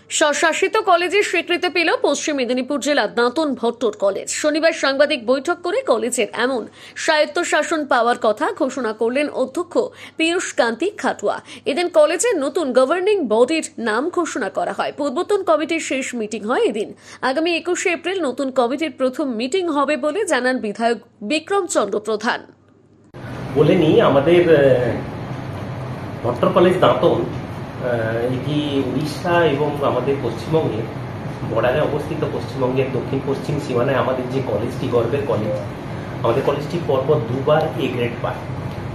স্বশাসিত কলেজের স্বীকৃতি পেল পশ্চিম মেদিনীপুর জেলার দাঁতন ভট্টর কলেজ। শনিবার সাংবাদিক বৈঠক করে কলেজের এমন স্বায়ত্তশাসন পাওয়ার কথা ঘোষণা করলেন অধ্যক্ষ পীযূষ কান্তি খাটুয়া। এদিন কলেজের নতুন গভর্নিং বডির নাম ঘোষণা করা হয়। পূর্বতন কমিটির শেষ মিটিং হয় এদিন। আগামী 21শে এপ্রিল নতুন কমিটির প্রথম মিটিং হবে বলে জানান বিধায়ক বিক্রম চন্দ্র প্রধান। বলেনি আমাদের ভট্টর কলেজ দাঁতন এটি উড়িষ্যা এবং আমাদের পশ্চিমবঙ্গের বর্ডারে অবস্থিত। পশ্চিমবঙ্গের দক্ষিণ পশ্চিম সীমানায় আমাদের যে কলেজটি গর্বের কলেজ, আমাদের কলেজটি পরপর দুবার এ গ্রেড পায়,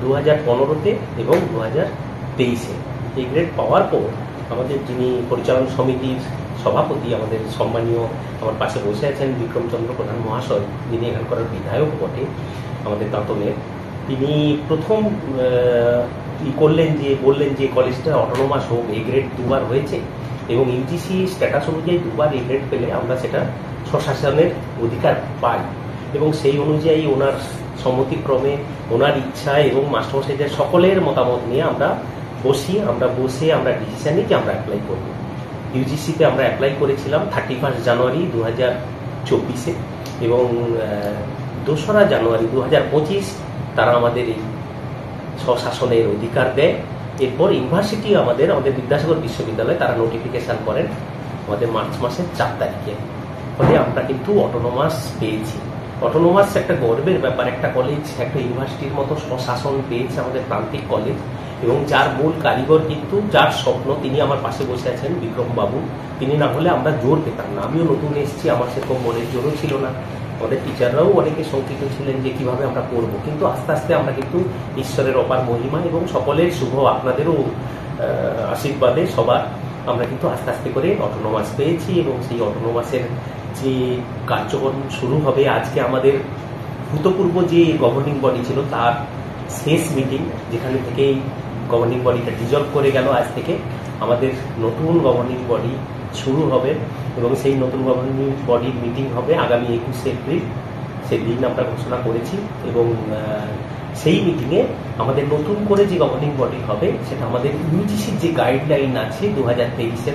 2015-তে এবং 2023-এ। এ গ্রেড পাওয়ার পর আমাদের যিনি পরিচালন সমিতির সভাপতি, আমাদের সম্মানীয় আমার পাশে বসে আছেন বিক্রম চন্দ্র প্রধান মহাশয়, যিনি এখানকার বিধায়ক বটে আমাদের দাঁতনের, তিনি প্রথম বললেন যে কলেজটা অটোনোমাস হোক। এ গ্রেড দুবার হয়েছে এবং ইউজিসি স্ট্যাটাস অনুযায়ী দুবার এ গ্রেড পেলে আমরা সেটা স্বশাসনের অধিকার পাই এবং সেই অনুযায়ী ওনার সম্মতিক্রমে, ওনার ইচ্ছা এবং মাস্টারমশাইদের সকলের মতামত নিয়ে আমরা বসে আমরা ডিসিশন নিই যে আমরা অ্যাপ্লাই করব। ইউজিসিতে আমরা অ্যাপ্লাই করেছিলাম 31 জানুয়ারি 2024-এ এবং 2রা জানুয়ারি 2025 তারা আমাদের এই স্বশাসনের অধিকার দেয়। এরপর ইউনিভার্সিটি আমাদের বিদ্যাসাগর বিশ্ববিদ্যালয়ে তারা নোটিফিকেশন করেন আমাদের মার্চ মাসের 4 তারিখে। ফলে আমরা কিন্তু অটোনোমাস পেয়েছি। অটোনোমাস একটা গর্বের ব্যাপার। একটা কলেজ, একটা ইউনিভার্সিটির মতো স্বশাসন পেয়েছে আমাদের প্রান্তিক কলেজ, এবং যার মূল কারিগর কিন্তু, যার স্বপ্ন, তিনি আমার পাশে বসে আছেন বিক্রম বাবু। তিনি না হলে আমরা জোর পেতাম না। আমিও নতুন এসেছি, আমার সেরকম মনের জোরও ছিল না। আমাদের টিচাররাও অনেকে শঙ্কিত ছিলেন যে কিভাবে আমরা করব, কিন্তু আস্তে আস্তে আমরা কিন্তু ঈশ্বরের অপার মহিমা এবং সকলের শুভ, আপনাদেরও আশীর্বাদে সবার, আমরা কিন্তু আস্তে আস্তে করে অটোনোমাস পেয়েছি এবং সেই অটোনোমাসের যে কার্যক্রম শুরু হবে। আজকে আমাদের ভূতপূর্ব যে গভর্নিং বডি ছিল তার শেষ মিটিং, যেখানে থেকে গভর্নিং বডিটা ডিজলভ করে গেল। আজ থেকে আমাদের নতুন গভর্নিং বডি শুরু হবে এবং সেই নতুন গভর্নিং বডির মিটিং হবে আগামী 21শে এপ্রিল। সেই দিন আমরা ঘোষণা করেছি এবং সেই মিটিংয়ে আমাদের নতুন করে যে গভর্নিং বডি হবে সেটা আমাদের ইউজিসির যে গাইডলাইন আছে 2023-এর